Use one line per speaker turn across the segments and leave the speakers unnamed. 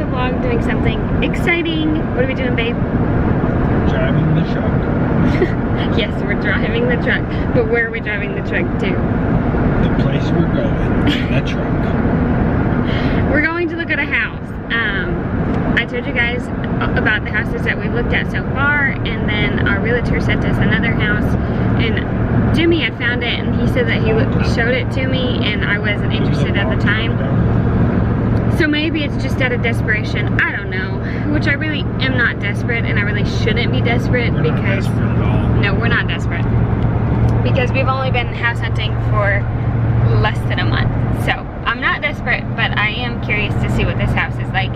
vlog doing something exciting. What are we doing, babe?
Driving the truck.
Yes, we're driving the truck. But where are we driving the truck to?
The place we're going in the truck.
We're going to look at a house. I told you guys about the houses that we've looked at so far, and then our realtor sent us another house, and Jimmy had found it, and he said that he showed it to me, and I wasn't interested at the time. So maybe it's just out of desperation. I don't know. Which I really am not desperate, and I really shouldn't be desperate because no, we're not desperate. Because we've only been house hunting for less than a month. So I'm not desperate, but I am curious to see what this house is like.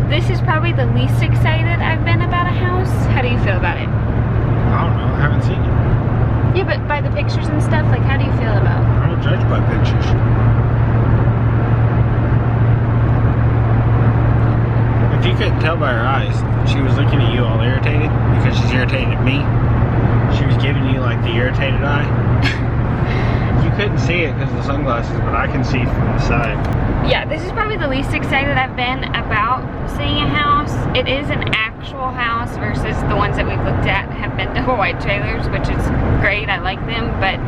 This is probably the least excited I've been about a house. How do you feel about it?
I don't know, I haven't seen it.
Yeah, but by the pictures and stuff, like, how do you feel about it?
I don't judge by pictures. If you couldn't tell by her eyes, she was looking at you all irritated because she's irritated at me. She was giving you like the irritated eye. You couldn't see it because of the sunglasses, but I can see from the side.
Yeah, this is probably the least excited I've been about seeing a house. It is an actual house versus the ones that we've looked at have been double wide trailers, which is great. I like them, but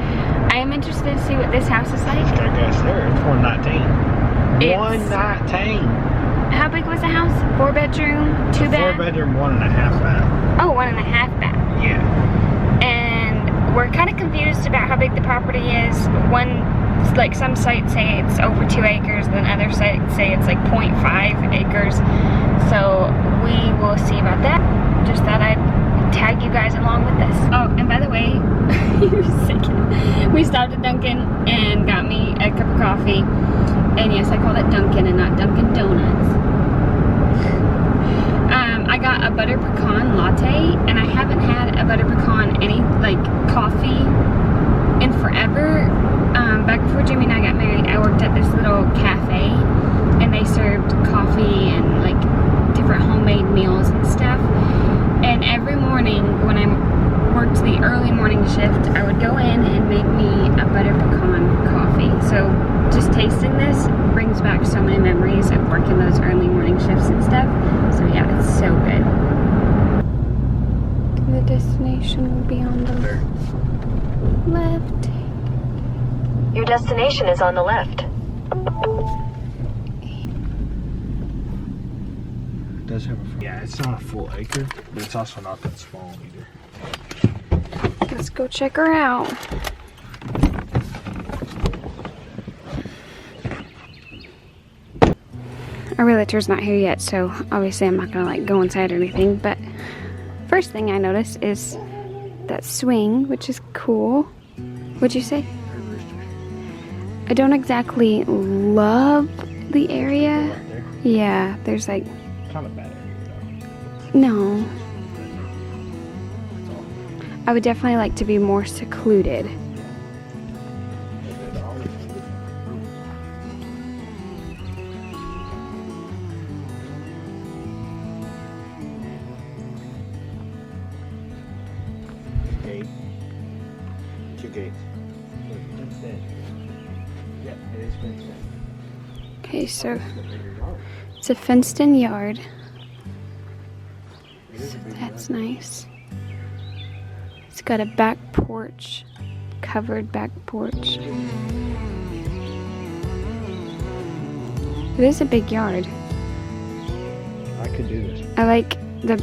I am interested to see what this house is like.
I guess there, it's 119. 119.
How big was the house? 4-bedroom, 2-bath?
4-bedroom, 1.5 bath.
Oh, 1.5 bath.
Yeah.
And we're kind of confused about how big the property is. Like some sites say it's over 2 acres, then other sites say it's like 0.5 acres. So we will see about that. Just thought I'd tag you guys along with this. Oh, and by the way, we stopped at Dunkin' and got me a cup of coffee. And yes, I called it Dunkin' and not Dunkin' Donuts. I got a butter pecan latte, and I haven't had a butter pecan coffee in forever. Back before Jimmy and I got married, I worked at this little cafe, and they served coffee and like different homemade meals and stuff. And every morning when I worked the early morning shift, I would go in and make me a butter pecan coffee. So just tasting this brings back so many memories of working those early morning shifts and stuff. So yeah, it's so good. The destination will be on the left.
Your destination is on the left.
It does have a full, yeah, it's not a full acre, but it's also not that small either.
Let's go check her out. Our realtor's not here yet, so obviously I'm not gonna like go inside or anything, but first thing I notice is that swing, which is cool. What'd you say? I don't exactly love the area. Yeah, there's like...
Kind of bad area though.
No. I would definitely like to be more secluded.
Gate. 2 gates. Yeah, it is fenced in.
Okay, so it's a fenced-in yard. So that's nice. It's got a back porch, covered back porch. It is a big yard.
I could do this.
I like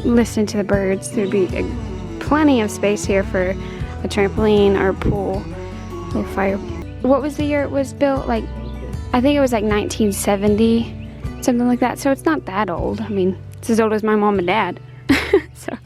listening to the birds. There'd be plenty of space here for a trampoline or a pool, a little fire. What was the year it was built? Like, I think it was like 1970, something like that. So it's not that old. I mean, it's as old as my mom and dad. So.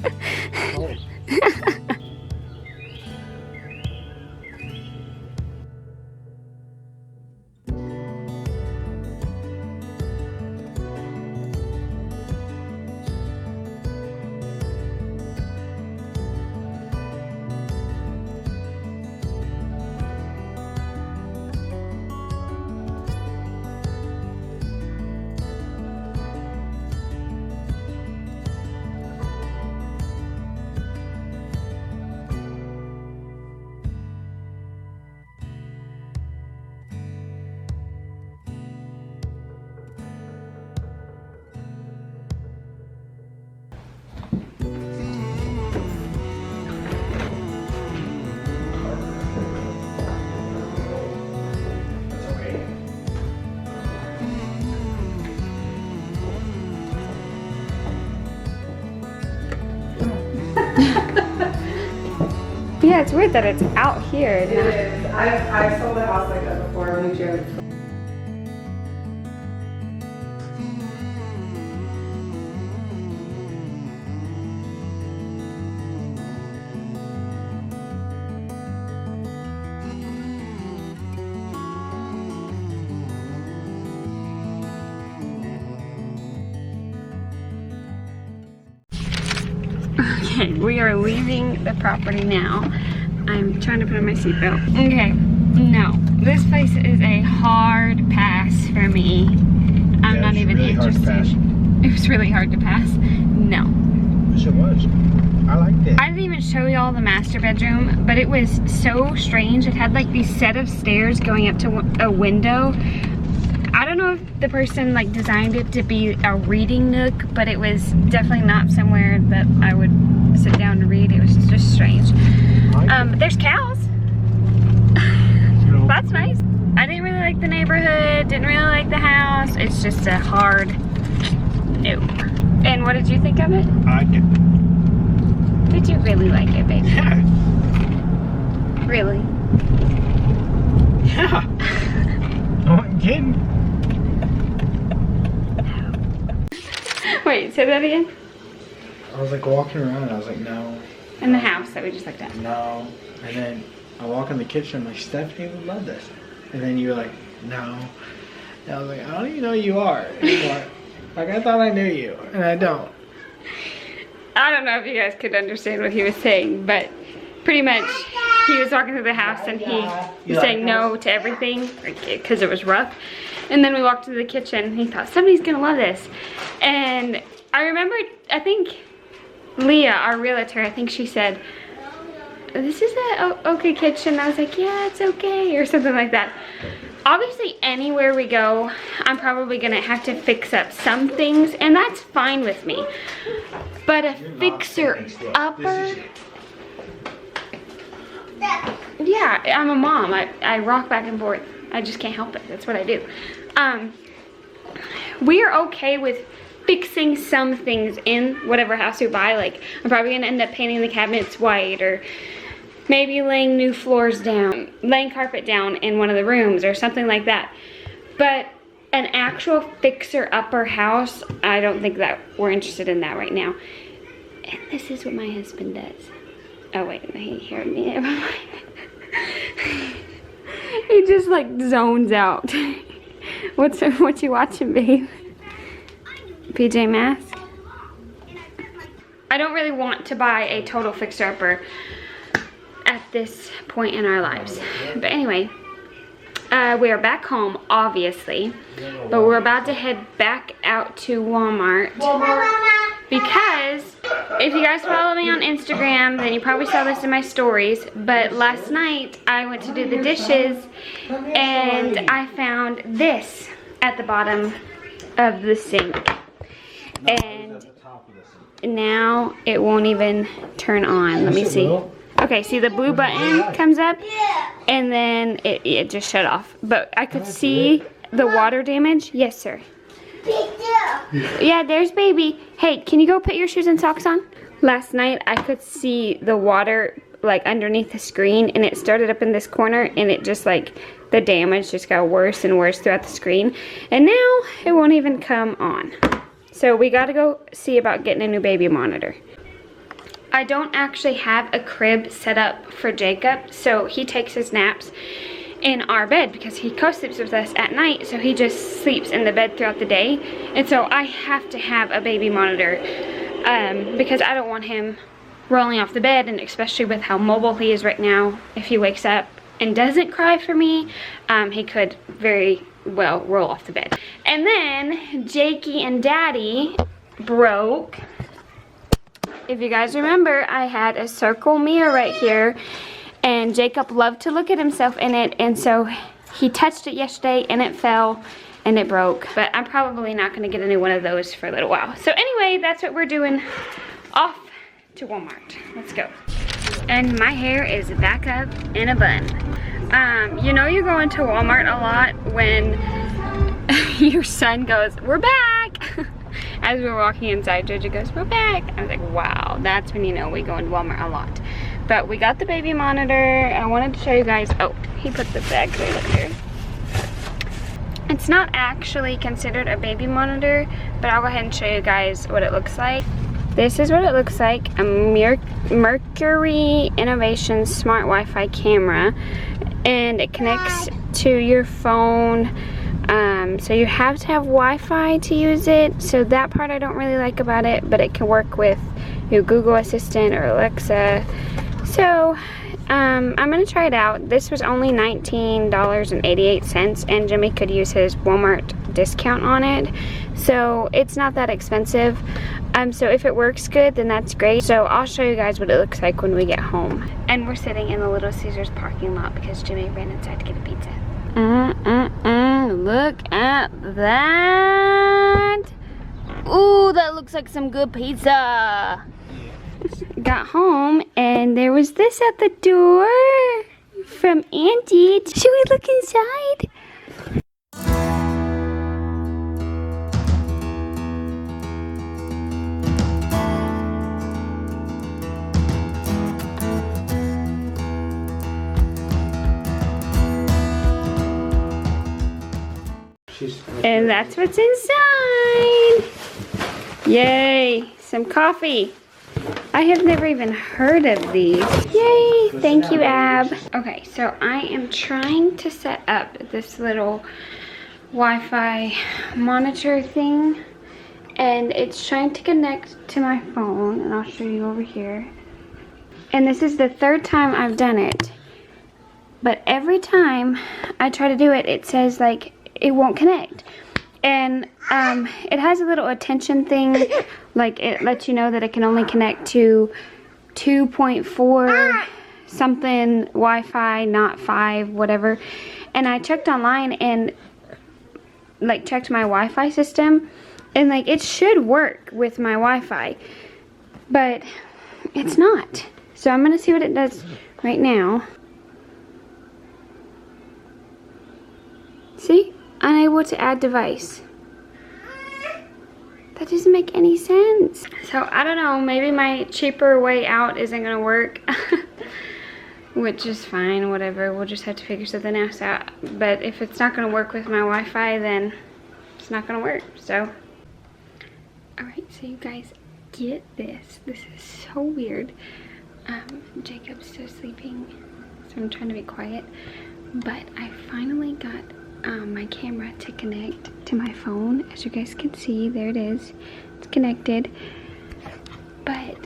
Yeah, it's weird that it's out here.
It is. I've sold a house like that before when we drove.
Okay, we are leaving the property now. I'm trying to put on my seatbelt. Okay, no, this place is a hard pass for me. I'm not even
really hard to
interested. It was really hard to pass. No.
Yes, it was. I liked it.
I didn't even show y'all the master bedroom, but it was so strange. It had like these set of stairs going up to a window. I don't know if the person like designed it to be a reading nook, but it was definitely not somewhere that I would sit down and read. It was just strange. But there's cows. That's nice. I didn't really like the neighborhood, didn't really like the house. It's just a hard no. And what did you think of it?
I liked it.
Did you really like it, baby?
Yeah.
Really?
Yeah. I'm kidding.
Wait, say that again?
I was like walking around and I was like, no.
In the house that we just looked at.
No. And then I walk in the kitchen, I'm like, Stephanie would love this. And then you were like, no. And I was like, I don't even know who you are anymore. Like, I thought I knew you, and I don't.
I don't know if you guys could understand what he was saying, but pretty much he was walking through the house and he was saying no to everything because it was rough. And then we walked to the kitchen and he thought, somebody's gonna love this. And I remember, I think Leah, our realtor, I think she said, this is an okay kitchen. I was like, yeah, it's okay, or something like that. Obviously, anywhere we go, I'm probably gonna have to fix up some things, and that's fine with me. But a fixer-upper, yeah, I'm a mom. I rock back and forth. I just can't help it. That's what I do. We are okay with fixing some things in whatever house we buy. Like, I'm probably gonna end up painting the cabinets white, or maybe laying new floors down, laying carpet down in one of the rooms or something like that. But an actual fixer-upper house, I don't think that we're interested in that right now. And this is what my husband does. Oh wait, he heard me. He just like zones out. What you watching, babe? PJ Masks? I don't really want to buy a total fixer-upper at this point in our lives. But anyway, we are back home, obviously, but we're about to head back out to Walmart because if you guys follow me on Instagram, then you probably saw this in my stories, but last night I went to do the dishes and I found this at the bottom of the sink, and now it won't even turn on. Let me see. Okay, see the blue button comes up and then it just shut off. But I could see the water damage. Yes, sir. Yeah, there's baby. Hey, can you go put your shoes and socks on? Last night I could see the water like underneath the screen, and it started up in this corner, and it just like the damage just got worse and worse throughout the screen. And now it won't even come on. So we gotta go see about getting a new baby monitor. I don't actually have a crib set up for Jacob, so he takes his naps in our bed because he co-sleeps with us at night, so he just sleeps in the bed throughout the day. And so I have to have a baby monitor because I don't want him rolling off the bed, and especially with how mobile he is right now, if he wakes up and doesn't cry for me, he could very well roll off the bed. And then Jakey and Daddy broke. If you guys remember, I had a circle mirror right here, and Jacob loved to look at himself in it, and so he touched it yesterday and it fell and it broke. But I'm probably not going to get a new one of those for a little while. So anyway, that's what we're doing. Off to Walmart. Let's go. And my hair is back up in a bun. You know you're going to Walmart a lot when your son goes, "We're back." As we were walking inside, Jojo goes, "We're back." I was like, wow, that's when you know we go into Walmart a lot. But we got the baby monitor. I wanted to show you guys. Oh, he put the bag right up there. It's not actually considered a baby monitor, but I'll go ahead and show you guys what it looks like. This is what it looks like, a Mercury Innovation Smart Wi-Fi camera, and it connects to your phone. So you have to have Wi-Fi to use it, so that part I don't really like about it, but it can work with your Google Assistant or Alexa. So I'm gonna try it out. This was only $19.88, and Jimmy could use his Walmart discount on it, so it's not that expensive. So if it works good, then that's great. So I'll show you guys what it looks like when we get home. And we're sitting in the Little Caesars parking lot because Jimmy ran inside to get a pizza. Look at that. Ooh, that looks like some good pizza. Got home and there was this at the door from Auntie. Should we look inside? And that's what's inside. Yay, some coffee. I have never even heard of these. Yay, thank you, Ab. Okay, so I am trying to set up this little Wi-Fi monitor thing, and it's trying to connect to my phone, and I'll show you over here. And this is the third time I've done it, but every time I try to do it, it says like it won't connect. And it has a little attention thing, like it lets you know that it can only connect to 2.4 something Wi-Fi, not 5, whatever. And I checked online and like checked my Wi-Fi system, and like it should work with my Wi-Fi, but it's not. So I'm gonna see what it does right now. See? Unable to add device. That doesn't make any sense. So I don't know, maybe my cheaper way out isn't gonna work. Which is fine, whatever. We'll just have to figure something else out. But if it's not gonna work with my Wi-Fi, then it's not gonna work, so. Alright, so you guys get this. This is so weird. Jacob's still sleeping, so I'm trying to be quiet. But I finally got my camera to connect to my phone. As you guys can see, there it is. It's connected. But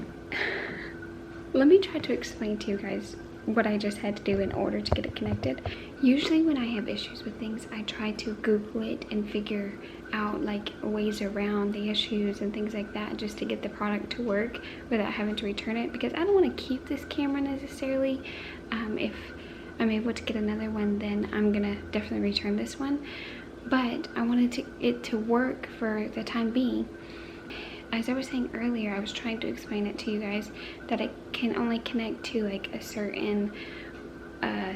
let me try to explain to you guys what I just had to do in order to get it connected. Usually when I have issues with things, I try to Google it and figure out like ways around the issues and things like that, just to get the product to work without having to return it, because I don't want to keep this camera necessarily. If I'm able to get another one, then I'm gonna definitely return this one, but I wanted it to work for the time being. As I was saying earlier, I was trying to explain it to you guys that it can only connect to like a certain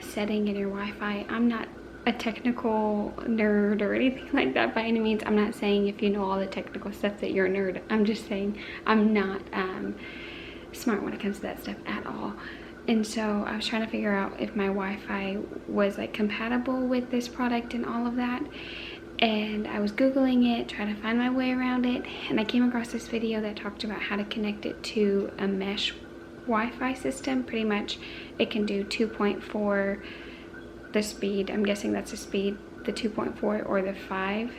setting in your Wi-Fi. I'm not a technical nerd or anything like that by any means. I'm not saying if you know all the technical stuff that you're a nerd. I'm just saying I'm not smart when it comes to that stuff at all. And so I was trying to figure out if my Wi-Fi was like compatible with this product and all of that. And I was Googling it, trying to find my way around it. And I came across this video that talked about how to connect it to a mesh Wi-Fi system. Pretty much it can do 2.4 the speed. I'm guessing that's the speed, the 2.4 or the 5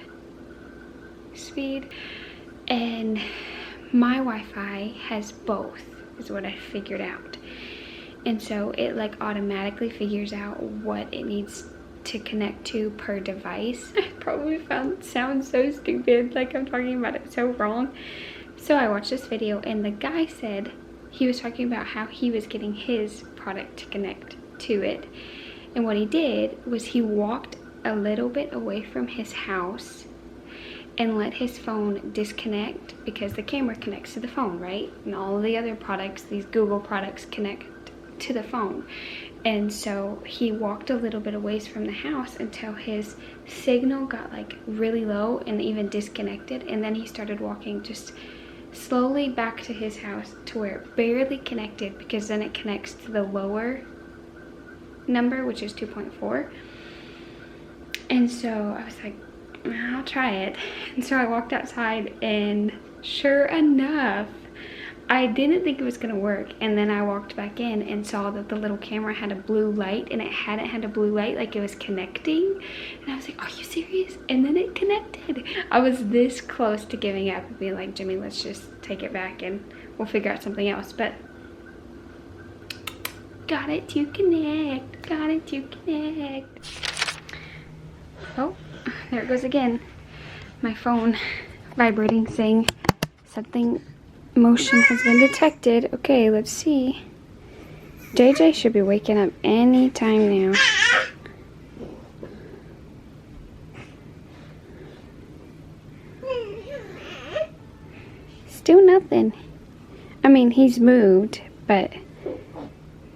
speed. And my Wi-Fi has both, is what I figured out. And so it like automatically figures out what it needs to connect to per device. I probably sounds so stupid, like I'm talking about it so wrong. So I watched this video and the guy said he was talking about how he was getting his product to connect to it. And what he did was he walked a little bit away from his house and let his phone disconnect, because the camera connects to the phone, right? And all of the other products, these Google products, connect to the phone. And so he walked a little bit away from the house until his signal got like really low and even disconnected, and then he started walking just slowly back to his house to where it barely connected, because then it connects to the lower number, which is 2.4. And so I was like, I'll try it. And so I walked outside, and sure enough, I didn't think it was gonna work. And then I walked back in and saw that the little camera had a blue light, and it hadn't had a blue light, like it was connecting. And I was like, are you serious? And then it connected. I was this close to giving up and being like, Jimmy, let's just take it back and we'll figure out something else. But got it to connect, got it to connect. Oh, there it goes again. My phone vibrating saying something, motion has been detected. Okay, let's see. JJ should be waking up any time now. Still nothing. I mean, he's moved, but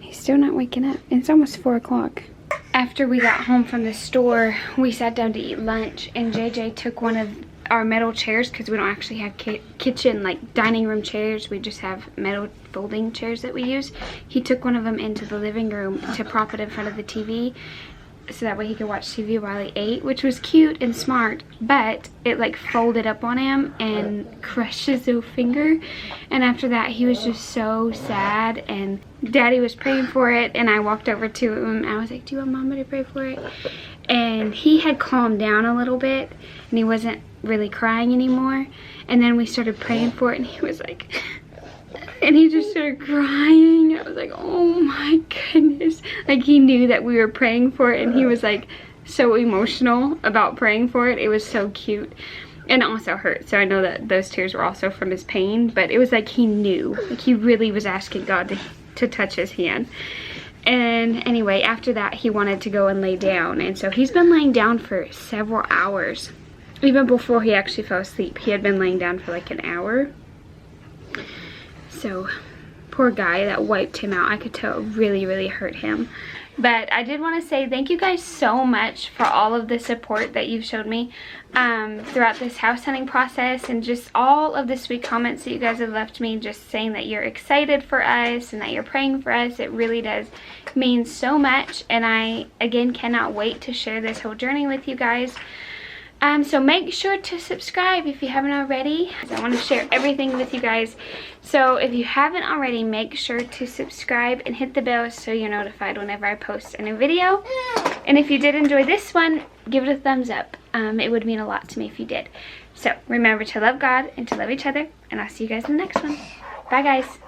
he's still not waking up. It's almost 4 o'clock. After we got home from the store, we sat down to eat lunch, and JJ took one of our metal chairs, because we don't actually have kitchen, like dining room chairs. We just have metal folding chairs that we use. He took one of them into the living room to prop it in front of the TV, so that way he could watch TV while he ate, which was cute and smart, but it like folded up on him and crushed his little finger. And after that, he was just so sad, and Daddy was praying for it, and I walked over to him. I was like, do you want Mama to pray for it? And he had calmed down a little bit, and he wasn't really crying anymore. And then we started praying for it, and he was like, and he just started crying. I was like, oh my goodness. Like, he knew that we were praying for it, and he was like so emotional about praying for it. It was so cute. And it also hurt, so I know that those tears were also from his pain, but it was like he knew, like he really was asking God to touch his hand. And anyway, after that, he wanted to go and lay down, and so he's been laying down for several hours. Even before he actually fell asleep, he had been laying down for like an hour. So, poor guy, that wiped him out. I could tell it really, really hurt him. But I did want to say thank you guys so much for all of the support that you've showed me throughout this house hunting process, and just all of the sweet comments that you guys have left me, just saying that you're excited for us and that you're praying for us. It really does mean so much, and I, again, cannot wait to share this whole journey with you guys. So make sure to subscribe if you haven't already. I want to share everything with you guys. So if you haven't already, make sure to subscribe and hit the bell so you're notified whenever I post a new video. And if you did enjoy this one, give it a thumbs up. It would mean a lot to me if you did. So remember to love God and to love each other. And I'll see you guys in the next one. Bye, guys.